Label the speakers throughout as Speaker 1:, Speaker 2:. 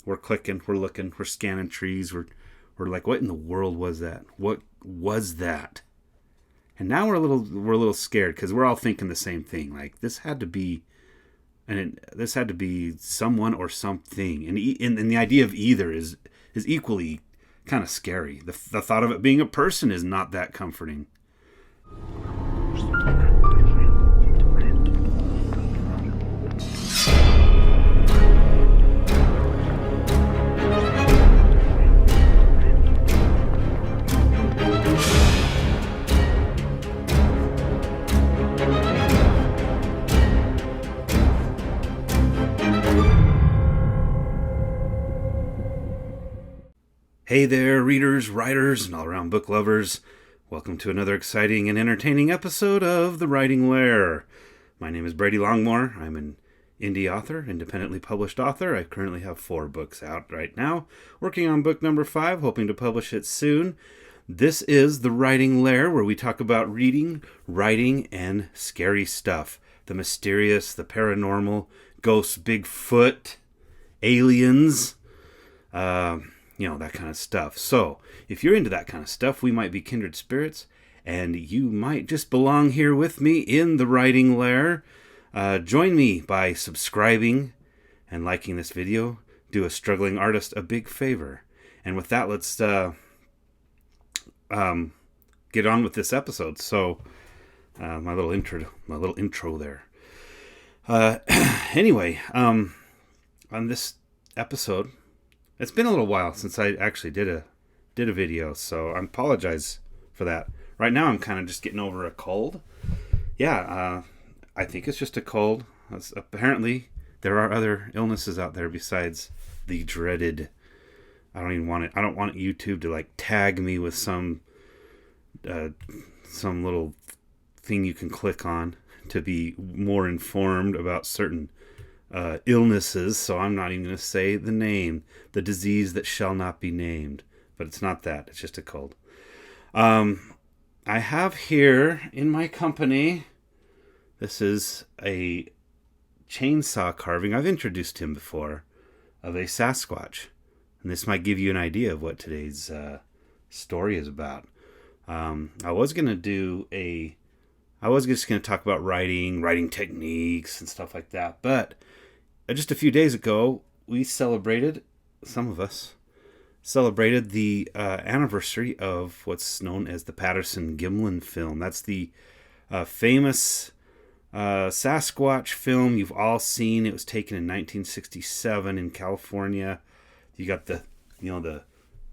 Speaker 1: We're clicking, we're looking, we're scanning trees. We're like, what in the world was that? What was that? And now we're a little scared because we're all thinking the same thing. Like this had to be someone or something. And the idea of either is equally kind of scary. The thought of it being a person is not that comforting. Hey there, readers, writers, and all around book lovers. Welcome to another exciting and entertaining episode of The Writing Lair. My name is Brady Longmore. I'm an indie author, independently published author. I currently have 4 books out right now, working on book number 5, hoping to publish it soon. This is The Writing Lair, where we talk about reading, writing, and scary stuff. The mysterious, the paranormal, ghosts, Bigfoot, aliens, that kind of stuff. So, if you're into that kind of stuff, we might be kindred spirits, and you might just belong here with me in the Writing Lair. Join me by subscribing and liking this video. Do a struggling artist a big favor. And with that, let's get on with this episode. So, my little intro there. Anyway, on this episode, it's been a little while since I actually did a video, so I apologize for that. Right now, I'm kind of just getting over a cold. Yeah, I think it's just a cold. Apparently, there are other illnesses out there besides the dreaded. I don't want YouTube to tag me with some little thing you can click on to be more informed about certain illnesses, so I'm not even going to say the name, the disease that shall not be named, but it's not that, it's just a cold. I have here in my company, this is a chainsaw carving, I've introduced him before, of a Sasquatch, and this might give you an idea of what today's story is about. I was just going to talk about writing techniques and stuff like that, but just a few days ago, some of us celebrated the anniversary of what's known as the Patterson-Gimlin film. That's the famous Sasquatch film you've all seen. It was taken in 1967 in California. You got the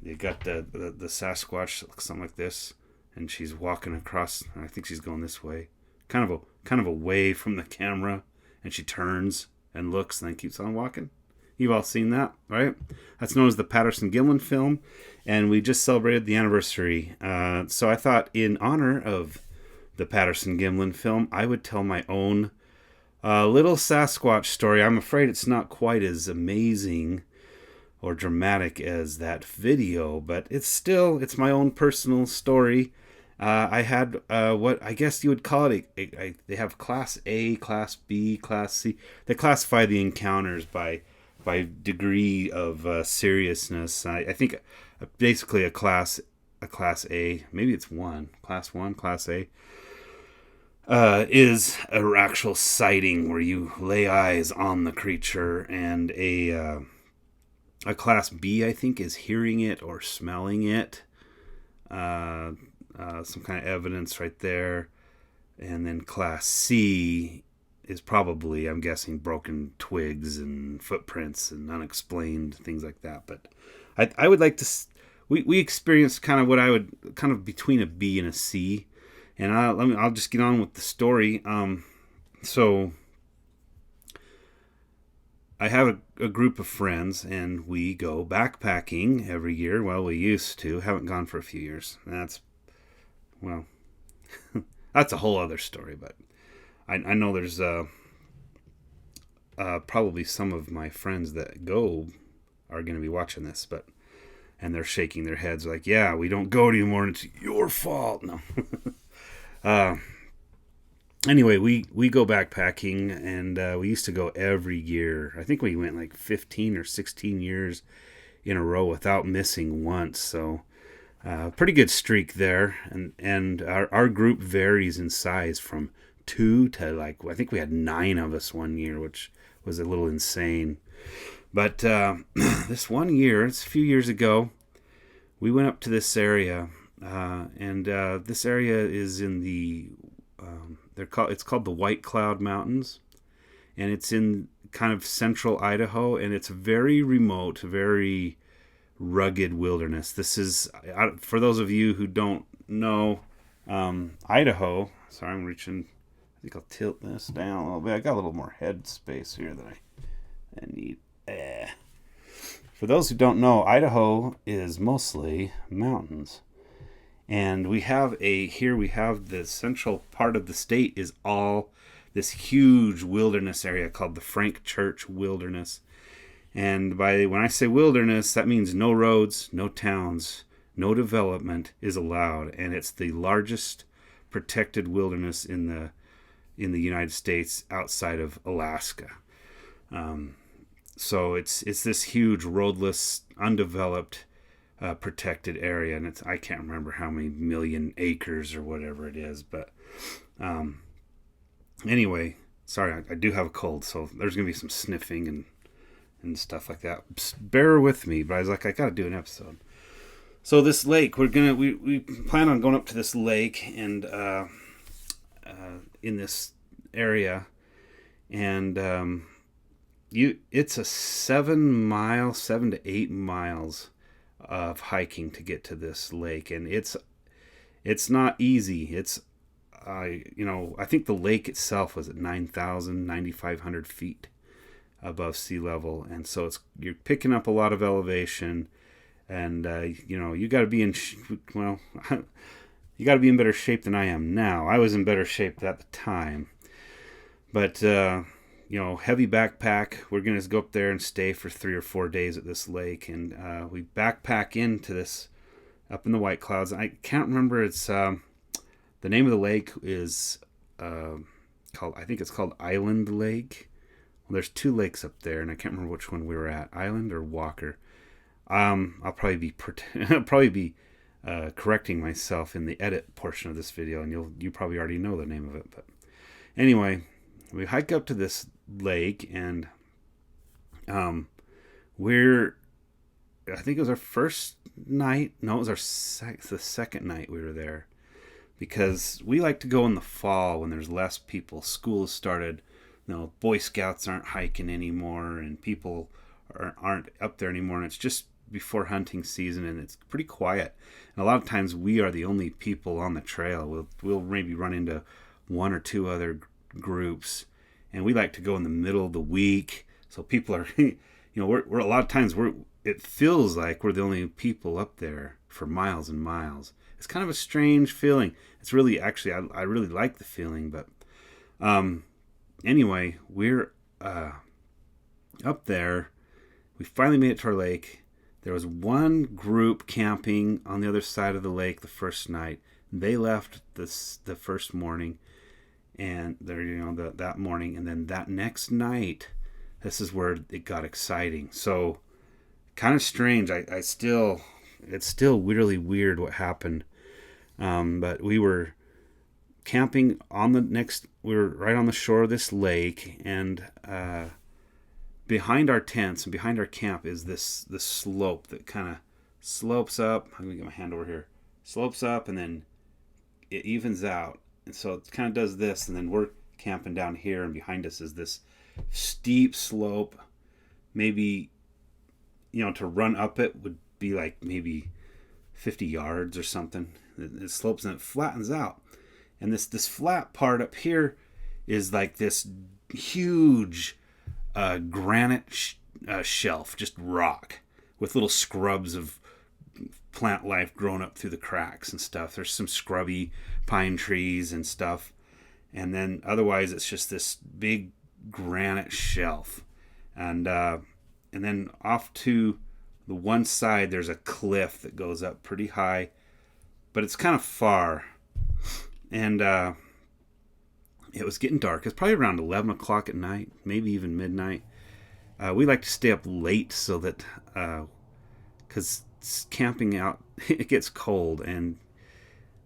Speaker 1: Sasquatch that looks something like this, and she's walking across. I think she's going this way, kind of away from the camera, and she turns and looks and then keeps on walking. You've all seen that, right? That's known as the Patterson-Gimlin film, and we just celebrated the anniversary. So I thought, in honor of the Patterson-Gimlin film, I would tell my own little Sasquatch story. I'm afraid it's not quite as amazing or dramatic as that video, but it's my own personal story. I had what I guess you would call it. They have Class A, Class B, Class C. They classify the encounters by degree of seriousness. I think basically a Class A, maybe it's Class A, is an actual sighting where you lay eyes on the creature, and a Class B, I think, is hearing it or smelling it. Some kind of evidence right there. And then Class C is probably, I'm guessing, broken twigs and footprints and unexplained things like that. But I would like to... We experienced kind of what I would... kind of between a B and a C. And I'll just get on with the story. So I have a group of friends, and we go backpacking every year. Well, we used to. Haven't gone for a few years. That's a whole other story, but I know there's probably some of my friends that go are going to be watching this, and they're shaking their heads like, yeah, we don't go anymore, and it's your fault. No. anyway, we go backpacking, and we used to go every year. I think we went like 15 or 16 years in a row without missing once. So pretty good streak there. And our group varies in size from 2 to like, I think we had 9 of us one year, which was a little insane. But this one year, it's a few years ago, we went up to this area, and this area is in the it's called the White Cloud Mountains, and it's in kind of central Idaho, and it's very remote, very rugged wilderness. This is, for those of you who don't know, Idaho. Sorry, I'm reaching. I think I'll tilt this down a little bit. I got a little more head space here that I need. For those who don't know, Idaho is mostly mountains. And we have the central part of the state is all this huge wilderness area called the Frank Church Wilderness. And when I say wilderness, that means no roads, no towns, no development is allowed. And it's the largest protected wilderness in the United States outside of Alaska. So it's this huge roadless, undeveloped, protected area, and I can't remember how many million acres or whatever it is, but anyway, sorry, I do have a cold, so there's gonna be some sniffing and stuff like that. Just bear with me, but I was like, I gotta do an episode. So this lake, we plan on going up to this lake and in this area, and it's a 7 to 8 miles of hiking to get to this lake, and it's not easy. It's I think the lake itself was at 9,500 feet above sea level, and so you're picking up a lot of elevation, and you got to be in you got to be in better shape than I am now. I was in better shape at the time, but heavy backpack. We're going to go up there and stay for 3 or 4 days at this lake. And we backpack into this up in the White Clouds. I can't remember. It's the name of the lake is I think it's called Island Lake. Well, there's 2 lakes up there, and I can't remember which one we were at, Island or Walker. I'll probably be correcting myself in the edit portion of this video, and you probably already know the name of it. But anyway, we hike up to this lake, and I think it was our first night. No, it was the second night we were there, because we like to go in the fall when there's less people. School has started. Boy Scouts aren't hiking anymore, and people aren't up there anymore, and it's just before hunting season, and it's pretty quiet. And a lot of times we are the only people on the trail. We'll maybe run into 1 or 2 other groups, and we like to go in the middle of the week, so people are we're a lot of times it feels like we're the only people up there for miles and miles. It's kind of a strange feeling. It's really, actually, I really like the feeling. But anyway, we're up there. We finally made it to our lake. There was one group camping on the other side of the lake the first night. They left the first morning, and that morning, and then that next night, this is where it got exciting. So kind of strange. It's still really weird what happened. But we were camping we were right on the shore of this lake, and behind our tents and behind our camp is this slope that kind of slopes up. I'm gonna get my hand over here. Slopes up, and then it evens out. And so it kind of does this, and then we're camping down here, and behind us is this steep slope. Maybe, to run up it would be like maybe 50 yards or something. It slopes and it flattens out. And this flat part up here is like this huge granite shelf, just rock, with little scrubs of plant life growing up through the cracks and stuff. There's some scrubby pine trees and stuff, and then otherwise it's just this big granite shelf, and then off to the one side there's a cliff that goes up pretty high, but it's kind of far. And it was getting dark. It's probably around 11 o'clock at night, maybe even midnight. We like to stay up late so that, because camping out, it gets cold, and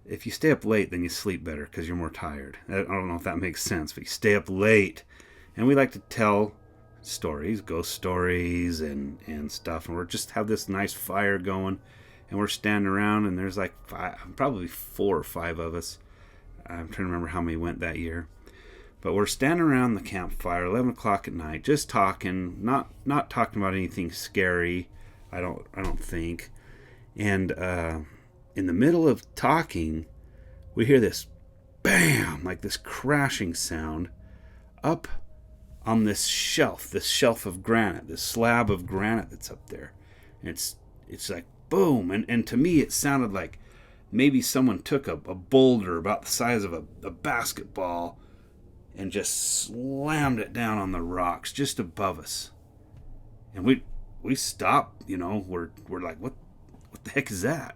Speaker 1: if you stay up late, then you sleep better because you're more tired. I don't know if that makes sense, but you stay up late, and we like to tell stories, ghost stories, and stuff, and we're just have this nice fire going, and we're standing around, and there's like probably 4 or 5 of us. I'm trying to remember how many went that year. But we're standing around the campfire, 11 o'clock at night, just talking, not talking about anything scary, I don't think. And in the middle of talking, we hear this bam, like this crashing sound up on this shelf of granite, this slab of granite that's up there. And it's like boom, and to me it sounded like maybe someone took a boulder about the size of a basketball and just slammed it down on the rocks just above us. And we stopped, we're like, what the heck is that?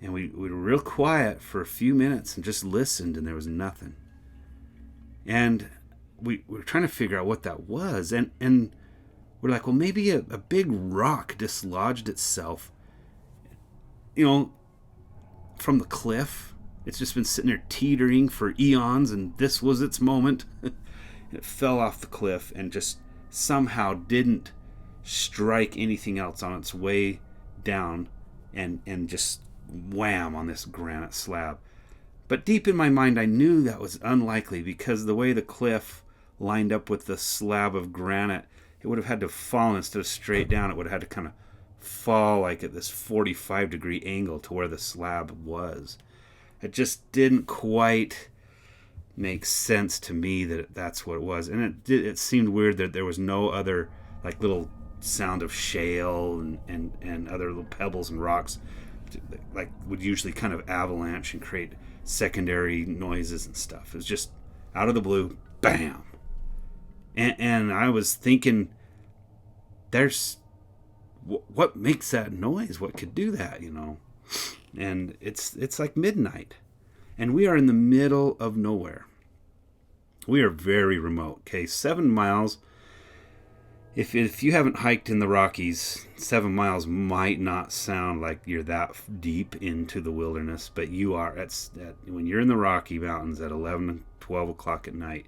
Speaker 1: And we were real quiet for a few minutes and just listened, and there was nothing. And we were trying to figure out what that was, and we're like, well, maybe a big rock dislodged itself, from the cliff. It's just been sitting there teetering for eons, and this was its moment. It fell off the cliff and just somehow didn't strike anything else on its way down, and just wham on this granite slab. But deep in my mind, I knew that was unlikely, because the way the cliff lined up with the slab of granite, it would have had to fall instead of straight down. It would have had to kind of fall like at this 45-degree angle to where the slab was. It just didn't quite make sense to me that that's what it was. And it seemed weird that there was no other like little sound of shale and other little pebbles and rocks like would usually kind of avalanche and create secondary noises and stuff. It was just out of the blue, bam. And I was thinking, there's what makes that noise? What could do that, And it's like midnight, and we are in the middle of nowhere. We are very remote. Okay, 7 miles. If you haven't hiked in the Rockies, 7 miles might not sound like you're that deep into the wilderness, but you are. When you're in the Rocky Mountains at 11, 12 o'clock at night,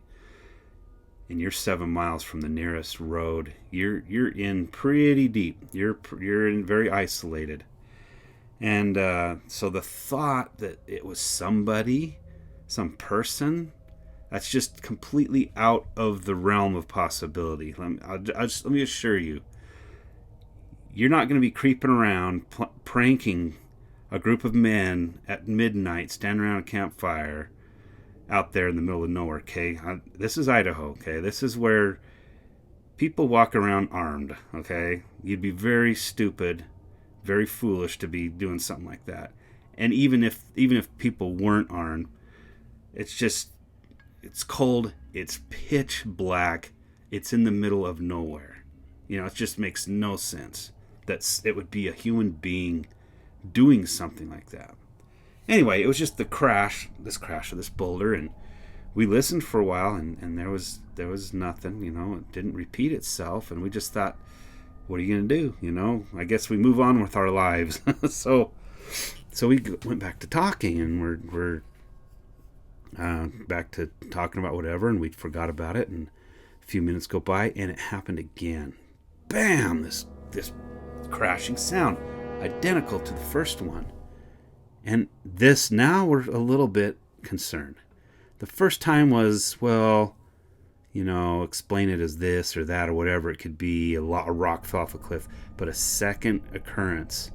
Speaker 1: and you're 7 miles from the nearest road, you're in pretty deep. You're in very isolated. And so the thought that it was somebody, some person, that's just completely out of the realm of possibility. Let me assure you, you're not going to be creeping around pranking a group of men at midnight, standing around a campfire out there in the middle of nowhere, okay? This is Idaho, okay? This is where people walk around armed, okay? You'd be very stupid, very foolish to be doing something like that. And even if people weren't armed, it's cold, it's pitch black, it's in the middle of nowhere. It just makes no sense that it would be a human being doing something like that. Anyway, it was just this crash of this boulder, and we listened for a while, and there was nothing, it didn't repeat itself, and we just thought, what are you going to do? I guess we move on with our lives. So we went back to talking, and we're back to talking about whatever, and we forgot about it, and a few minutes go by, and it happened again. Bam! This crashing sound, identical to the first one. And this, now we're a little bit concerned. The first time was, explain it as this or that or whatever it could be. A rock fell off a cliff. But a second occurrence,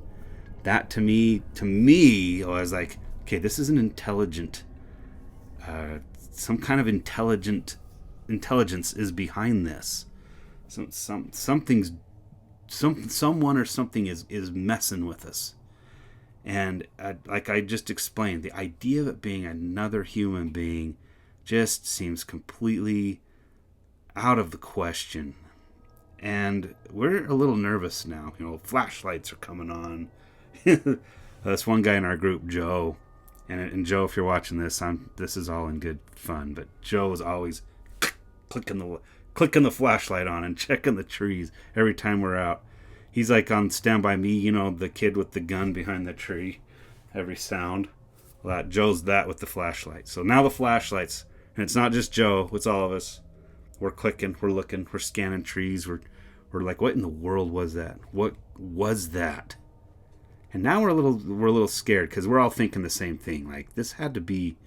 Speaker 1: that to me, I was like, okay, this is an intelligent, some kind of intelligence is behind this. Someone or something is messing with us. And like I just explained, the idea of it being another human being just seems completely out of the question. And we're a little nervous now. Flashlights are coming on. This one guy in our group, Joe, And Joe, if you're watching this, this is all in good fun. But Joe is always clicking the flashlight on and checking the trees every time we're out. He's like on Stand By Me, the kid with the gun behind the tree. Every sound. Well, Joe's that with the flashlight. So now the flashlights, and it's not just Joe, it's all of us. We're clicking, we're looking, we're scanning trees. We're like, what in the world was that? What was that? And now we're a little scared because we're all thinking the same thing. Like this had to be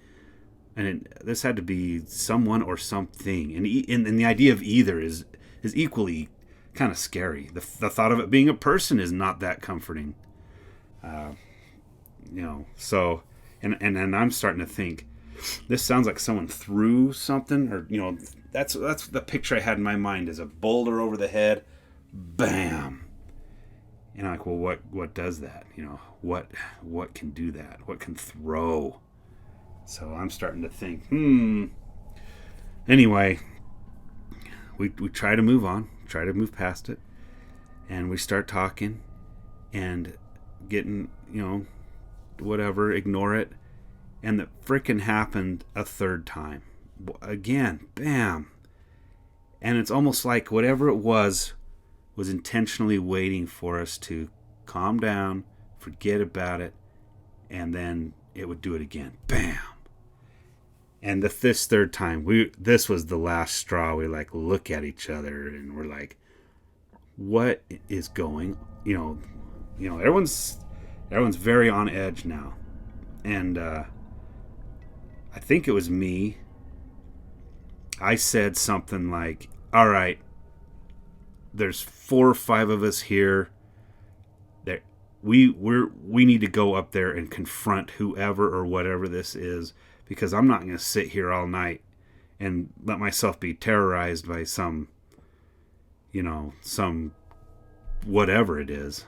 Speaker 1: someone or something. And the idea of either is equally kind of scary. The thought of it being a person is not that comforting. So and I'm starting to think this sounds like someone threw something, or that's the picture I had in my mind, is a boulder over the head, bam. And I'm like, well, what does that? What can do that? What can throw? So I'm starting to think, Anyway, we try to move on, try to move past it, and we start talking and getting, whatever, ignore it. And that frickin' happened a third time. Again, bam. And it's almost like whatever it was intentionally waiting for us to calm down, forget about it, and then it would do it again. Bam. And this third time, this was the last straw. We look at each other and we're like, what is going? Everyone's very on edge now. And I think it was me. I said something like, all right, there's 4 or 5 of us here. That we need to go up there and confront whoever or whatever this is, because I'm not going to sit here all night and let myself be terrorized by some whatever it is.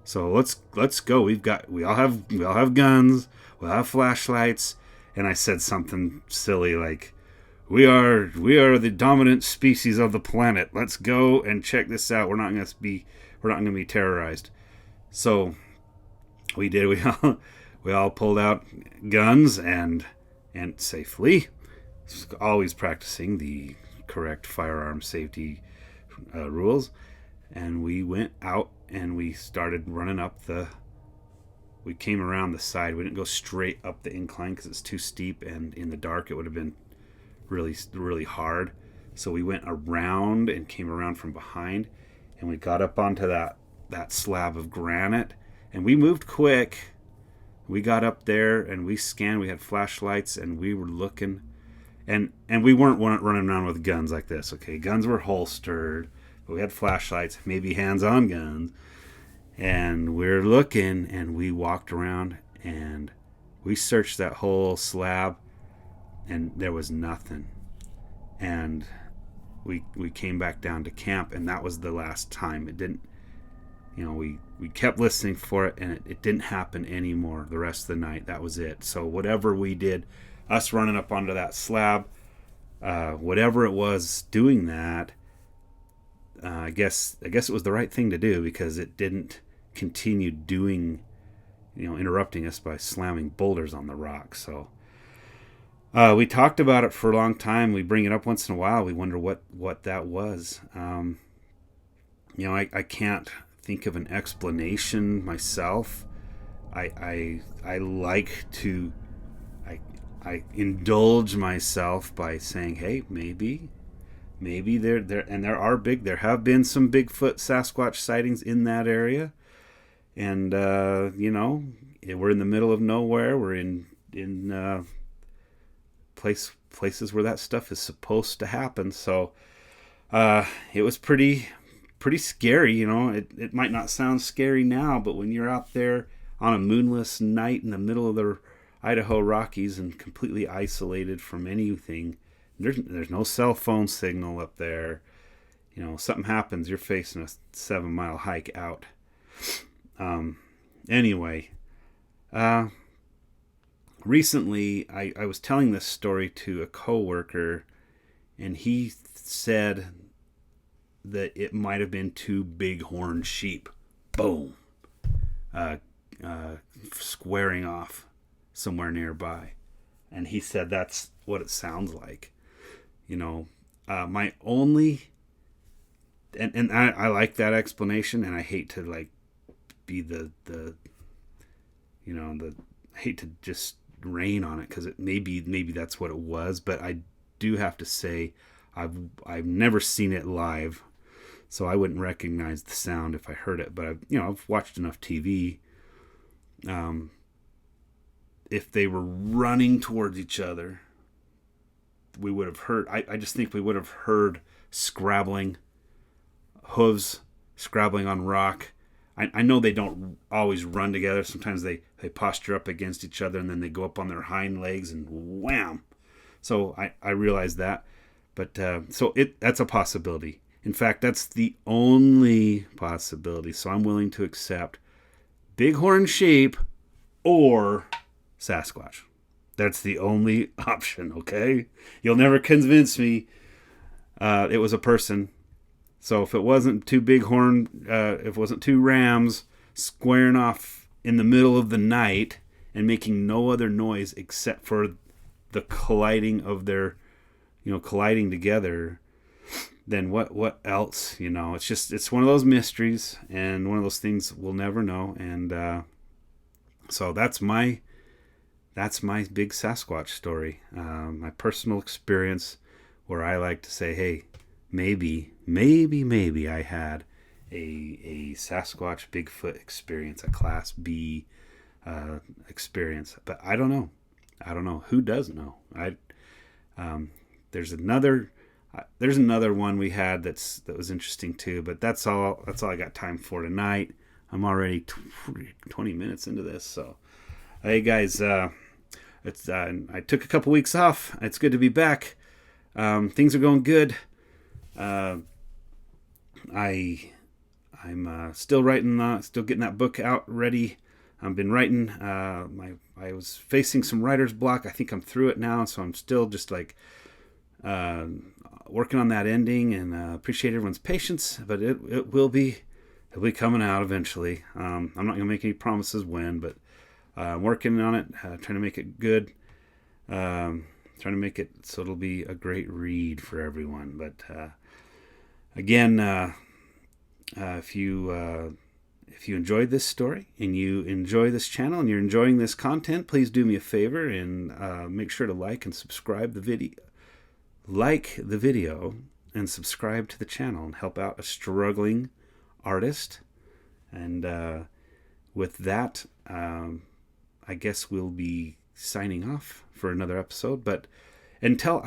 Speaker 1: So let's go. We all have guns. We'll have flashlights. And I said something silly like, We are the dominant species of the planet. Let's go and check this out. We're not going to be terrorized. So we did. We all pulled out guns and safely, always practicing the correct firearm safety rules. And we went out and we started running up we came around the side. We didn't go straight up the incline because it's too steep, and in the dark it would have been really, really hard. So we went around and came around from behind, and we got up onto that slab of granite, and we moved quick. We got up there and we scanned. We had flashlights and we were looking, and we weren't running around with guns like this. Okay, guns were holstered, but we had flashlights, maybe hands-on guns, and we're looking, and we walked around and we searched that whole slab. And there was nothing. And we came back down to camp, and that was the last time. It didn't, we kept listening for it, and it didn't happen anymore the rest of the night. That was it. So whatever we did, us running up onto that slab, whatever it was doing that, I guess it was the right thing to do, because it didn't continue doing, interrupting us by slamming boulders on the rock. So we talked about it for a long time. We bring it up once in a while. We wonder what that was. I can't think of an explanation myself. I like to I indulge myself by saying, hey, maybe there have been some Bigfoot Sasquatch sightings in that area, and we're in the middle of nowhere. We're in places where that stuff is supposed to happen. So it was pretty scary. It might not sound scary now, but when you're out there on a moonless night in the middle of the Idaho Rockies and completely isolated from anything, there's no cell phone signal up there. Something happens, you're facing a 7-mile hike out. Anyway, recently, I was telling this story to a coworker, and he said that it might have been 2 bighorn sheep. Boom. Squaring off somewhere nearby. And he said that's what it sounds like. My only... And I like that explanation, and I hate to like be the I hate to just rain on it, because it maybe that's what it was, but I do have to say I've never seen it live, so I wouldn't recognize the sound if I heard it. But I've watched enough TV. If they were running towards each other, we would have heard. I just think we would have heard scrabbling, hooves scrabbling on rock. I know they don't always run together. Sometimes they posture up against each other, and then they go up on their hind legs and wham. So I realize that. But that's a possibility. In fact, that's the only possibility. So I'm willing to accept bighorn sheep or Sasquatch. That's the only option, okay? You'll never convince me it was a person. So if it wasn't two bighorn, if it wasn't two rams squaring off in the middle of the night and making no other noise except for the colliding of their, colliding together, then what else? It's one of those mysteries and one of those things we'll never know. And so that's my big Sasquatch story, my personal experience, where I like to say, hey, maybe I had a Sasquatch Bigfoot experience, a Class B experience, but I don't know. Who does know? There's another one we had that was interesting too, but that's all I got time for tonight. I'm already 20 minutes into this, so hey guys, I took a couple weeks off. It's good to be back. Things are going good. I'm still writing, still getting that book out ready. I've been writing. I was facing some writer's block. I think I'm through it now, so I'm still just like working on that ending, and appreciate everyone's patience. But it will be coming out eventually. I'm not gonna make any promises when, but I'm working on it, trying to make it good. Trying to make it so it'll be a great read for everyone. But again, if you enjoyed this story and you enjoy this channel and you're enjoying this content, please do me a favor and make sure to like and subscribe the video. Like the video and subscribe to the channel and help out a struggling artist. And with that, I guess we'll be signing off for another episode. But until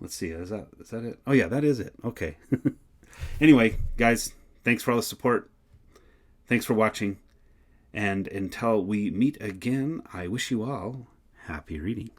Speaker 1: let's see, is that it? Oh yeah, that is it. Okay. Anyway, guys, thanks for all the support. Thanks for watching. And until we meet again, I wish you all happy reading.